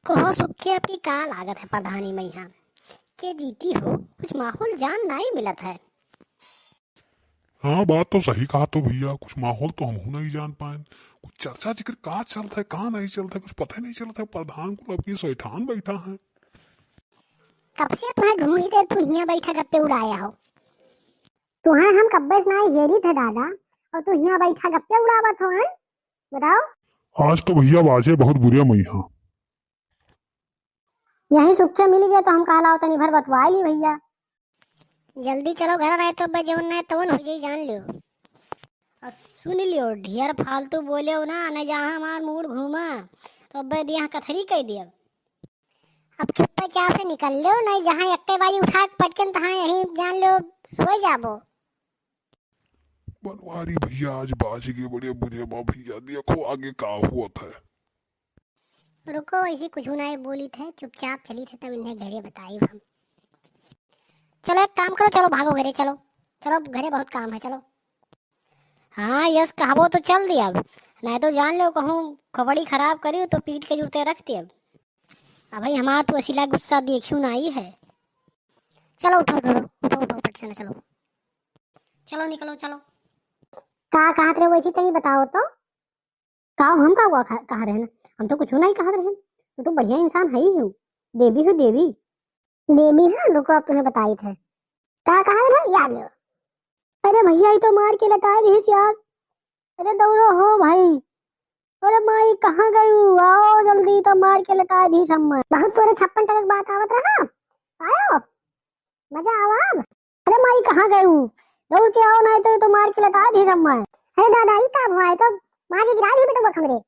कहो सुखे आपकी का लागत है प्रधानी में यहाँ के जीती हो कुछ माहौल जान नहीं मिलत है। हाँ, बात तो सही कहा तो भैया, कुछ माहौल तो हम नहीं जान पाए। कुछ चर्चा जिक्र कहाँ चलता है कहाँ नहीं चलता है, कुछ पता ही नहीं चलता है। प्रधान को अब की शैतान बैठा है। कब से तुम्हें ढूंढते तू यहाँ बैठा गप्पे उड़ाया हो। तुम्हें हम कब्बे से नहीं हेरी थे दादा और तू यहाँ बैठा गप्पे उड़ावत हो हैं? बताओ। आज तो भैया बाजे बहुत बुरे मई हाँ। यही सुखे मिल गया तो हम कहला होता नहीं भर बतवा ली भैया। जल्दी चलो घर रहे तो जवन नहीं तवन हो जाई जान लियो। और सुन लियो ढेर फालतू बोले हो ना न जहाँ हमार मूड घूमा तो अब दिया कथरी कह दिया। अब चुपचाप से निकल लो नहीं जहाँ एक बाजी उठा के पटकन तहाँ यहीं जान लो सो जाबो। बनवारी भैया आज बाज के बड़े बुरे माँ भैया, देखो आगे का हुआ था। रुको ऐसी कुछ नहीं बोली थे, चुपचाप चली थे तब इन्हें घरे बताई हम। चलो एक काम करो, चलो भागो घरे, चलो चलो घरे बहुत काम है, चलो। हाँ यस कहबो तो चल दिया अब, नहीं तो जान लो कहूँ खबड़ी खराब करी तो पीट के जुड़ते रख दिया। अब भाई हमारा तो असीला गुस्सा देखियो ना ही है। चलो उठो उठो उठो उठो पट से चलो चलो निकलो चलो। कहा रहे वैसी तनी बताओ तो। कहा हम का हुआ कहा रहे ना, हम तो कुछ नहीं कहा रहे। तू तो बढ़िया इंसान है ही हूँ, देवी हूँ देवी देवी है। लोग अब तुम्हें बताई थे कहा रहे याद लो। अरे भैया ये तो मार के लटाए दी यार। अरे दौड़ो हो भाई। अरे माई कहाँ गई आओ जल्दी, तो मार के लटा दी सम्मा। बहुत तोरे 56 टका बात आवत रहा आयो मजा आवा। अरे माई कहाँ गई दौड़ के आओ नहीं तो मार के लटा दी सम्मा। अरे दादा ये का हुआ है तो मार के गिरा दी बेटा खमरे।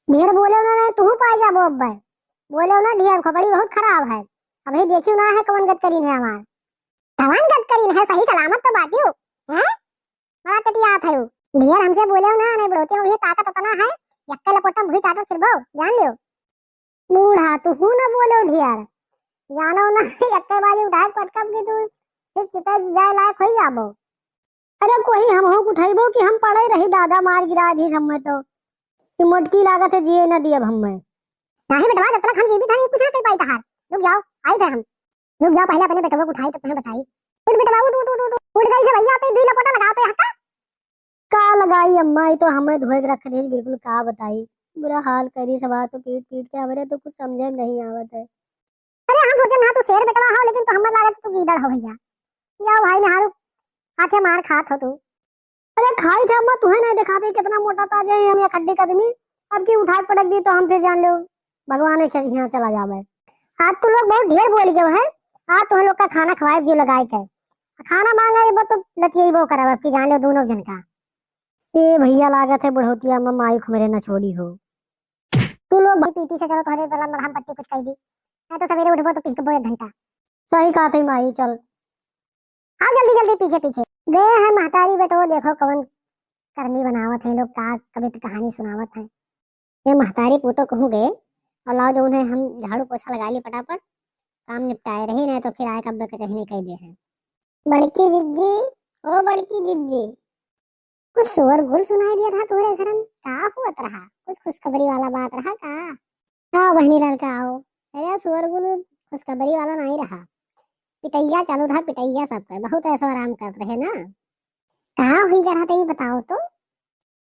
ढेर बोले ना तू पा जाबो अब बोले ना ढेर खबड़ी बहुत खराब है। अभी देखियो ना है कौन गद करीन है हमार कौन गद करीन है, सही सलामत तो बातियो हैं बड़ा टटिया था ढेर हमसे बोले ना नहीं बड़ोते हो ये ताकत उतना है यक्के लपोटम भूई चाटो फिर बो जान लियो। बूढ़ा तू हूं ना बोलो ढेर जानो ना यक्के बाजी उठा पटकब की तू फिर चिता जाए लायक हो जाबो। अरे कोई हम हो उठाइबो कि हम पड़े रही दादा मार गिरा दी समय तो कि मोटकी लागत है जिए ना दिए हम में नहीं बेटवा जब तक हम जीवित हैं कुछ ना कर पाई तहार। रुक जाओ आई थे हम, रुक जाओ पहले अपने बेटवा को उठाई तो तुम्हें बताई। उठ बेटवा उठ उठ उठ उठ गई से भैया पे 2 लपोटा लगाओ तो हत्ता का लगाई अम्मा ये तो हमें धोए के रख दी बिल्कुल का बताई। बुरा हाल करी सवा तो पीट पीट के हमरे तो कुछ समझे नहीं आवत है। अरे हम सोचे ना तू शेर बेटवा हो लेकिन तो हमें लागत तू गीदड़ हो भैया। जाओ भाई नहारू हाथे मार खात हो तू। अरे खाई थे अम्मा तुम्हें नहीं दिखाते कितना मोटा ताजा है हम या खड्डे कदमी। अब की उठा पटक दी तो हम फिर जान लो भगवान के यहाँ चला जावे। आज तू लोग बहुत ढेर बोल गए है। आज तुम लोग का खाना खवाए जो लगाए के खाना मांगा ये तो लतिये वो करब अब की जान लो दोनों जन का। ए भैया लागत है बुढ़ौतिया में माई मेरे न छोड़ी हो। तू लोग भाई पीटी से चलो तोहरे वाला मरहम पट्टी कुछ कह दी नहीं तो सवेरे उठबो तो पीकबो 1 घंटा। सही कहा थी माई चल हाँ जल्दी जल्दी पीछे पीछे गए हैं महतारी बेटो देखो कौन करनी बनावत है लोग का कभी तो कहानी सुनावत है। ये महतारी पोतो कहूँ गए और लाओ जो उन्हें हम झाड़ू पोछा लगा लिए फटाफट काम निपटाए रही नहीं तो फिर आए कब्बे के चहने कह दे हैं। बड़की जिज्जी ओ बड़की जिज्जी कुछ शोर गुल सुनाई दिया था तुम्हारे घर में का हुआ रहा, कुछ खुशखबरी वाला बात रहा का। हाँ बहनी लड़का आओ। अरे शोर गुल खुशखबरी वाला नहीं रहा, पिटैया चालू था पिटैया सबका बहुत ऐसा आराम कर रहे ना। कहा हुई करा था ये बताओ तो।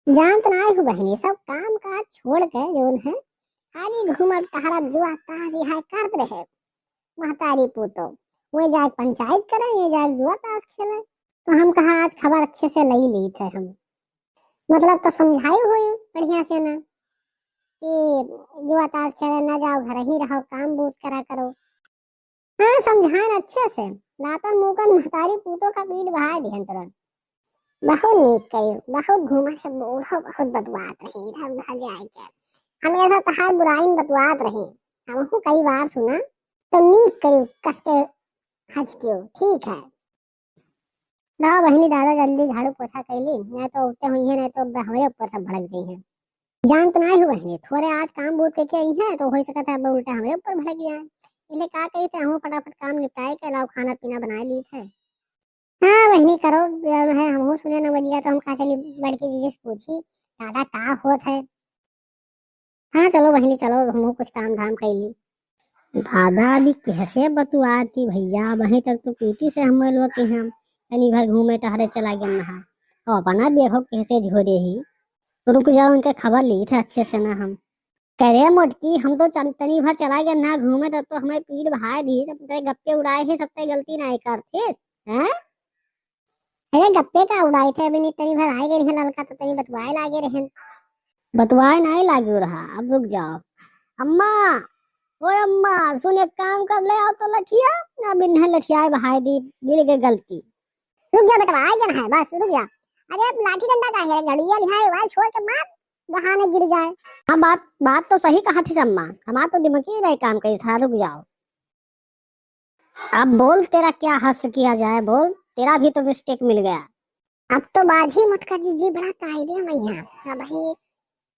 जान तो नहीं हूँ बहनी सब काम काज छोड़ के जोन है खाली घूमर टहरा जुआ ताश यहाँ कर रहे महतारी पोतो वो जाए पंचायत करे ये जाए जुआ ताश खेले। तो हम कहा आज खबर अच्छे से ले ली थे हम, मतलब तो समझाई हुई बढ़िया से ना कि जुआ ताश खेले ना जाओ घर ही रहो काम बूझ करा करो। हाँ समझाए अच्छे से लातन मुकन महतारी पूतो का पीठ बहा दिहन तुरंत। बहुत नीक करी बहुत घूमा है बूढ़ो बहुत बतवात रही इधर उधर जाए के हमेशा तहार बुराई में बतवात रही हमहू कई बार सुना तो नीक करी कस के हंस क्यों ठीक है। ना बहनी दादा जल्दी झाड़ू पोछा कैली नहीं तो उठते हुई है नहीं तो हमारे ऊपर सब भड़क गई है। जान तो नहीं हो बहनी थोड़े आज काम बूझ करके आई है तो हो सकता है उल्टा हमारे ऊपर भड़क जाए इसलिए का कही थे हम फटाफट काम निपटाए के लाओ खाना पीना बना ली थे। हाँ बहनी करो है हम सुने न बजिया तो हम कहा चली लड़की जी से पूछी दादा का होत है। हाँ चलो बहनी चलो, हम कुछ काम धाम कैली। दादा अभी कैसे बतुआती भैया, वहीं तक तो पीटी से हम लोग के हम कहीं घर घूमे टहरे चला गया नहा। तो अपना देखो कैसे झोरे ही। तो रुक जाओ, उनके खबर ली थे अच्छे से ना हम। कह रहे मोटकी हम तो तनी भर चला गया ना घूमे, तब तो हमें पीठ भाई दी, सब ते गप्पे उड़ाए ही, सब ते गलती नहीं करते हैं। अरे गप्पे का उड़ाए थे, अभी नहीं तनी भर आए गए हैं लड़का, तो तनी बतवाए लागे रहे। बतवाए नहीं लागे रहा, अब रुक जाओ। अम्मा, ओए अम्मा सुन, एक काम कर ले आओ तो लठिया ना, बिन्हे लठिया भाई दी, गिर गए गलती। रुक जा बेटा, आ गया है बस, रुक जा। अरे अब लाठी डंडा का है, घड़िया लिहाए वाल छोड़ के मार, बहाने गिर जाए। हाँ बात बात तो सही कहा थी अम्मा, हमारा तो दिमाग ही नहीं काम करी था। रुक जाओ, अब बोल तेरा क्या हस किया जाए, बोल तेरा भी तो मिस्टेक मिल गया। अब तो बाजी मुटका जी बड़ा कायदे मैया, अब भाई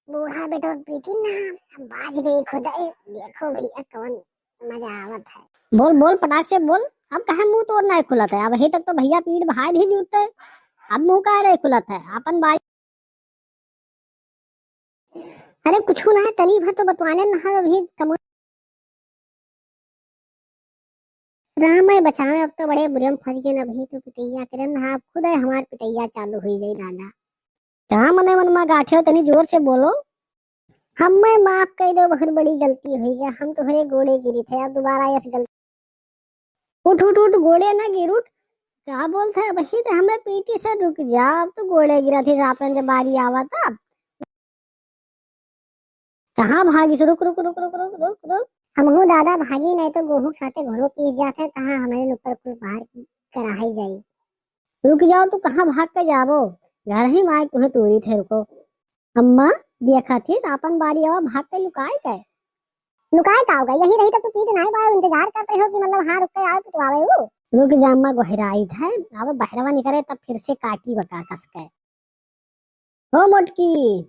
बूढ़ा बेटो पीटी ना, अब बाज गई खुदाई, देखो भैया कौन मजा आवत है। बोल बोल पटाख से बोल, अब कहे मुंह तोड़ नहीं खुलत है, अब अभी तक तो भैया पीठ भाई ही जूते, अब मुंह का नहीं खुलत है अपन बाज। अरे कुछ ना है, तनी भर तो बतवाने ना, अभी कम राम है बचावे, अब तो बड़े बुरे में फंस गए ना भाई, तो पिटैया करे ना, अब खुद है हमार पिटैया चालू हुई जाई दादा। क्या मने मन में गाठे हो, तनी जोर से बोलो। हमें माफ कर दो, बहुत बड़ी गलती हुई है, हम तुम्हारे गोड़े गिरी थे, अब दोबारा इस गलती। उठ उठ उठ, गोड़े ना गिर, उठ। क्या बोलते है वही तो, हमें पीटी से रुक जा, अब तो गोड़े गिरा थे आपन जब बारी आवा था। कहाँ भागी से, रुक रुक रुक रुक रुक रुक रुक। हमहू दादा भागी नहीं तो गेहूं साथे घरों पीस जाते, कहाँ हमारे ऊपर कुल बाहर कराई जाई। रुक जाओ, तू कहाँ भाग के जाबो, घर ही माई तुम्हें तोरी थे, रुको। अम्मा देखा थी आपन बारी आवा, भाग के लुकाए गए। लुकाए का होगा, यही रही तो तू पीट नहीं पाए, इंतजार करते हो कि मतलब हाँ रुक के आओ पिटवावे वो। रुक जा अम्मा, गहराई है, अब बहरवा निकले तब फिर से काटी बका कस के। हो मोटकी।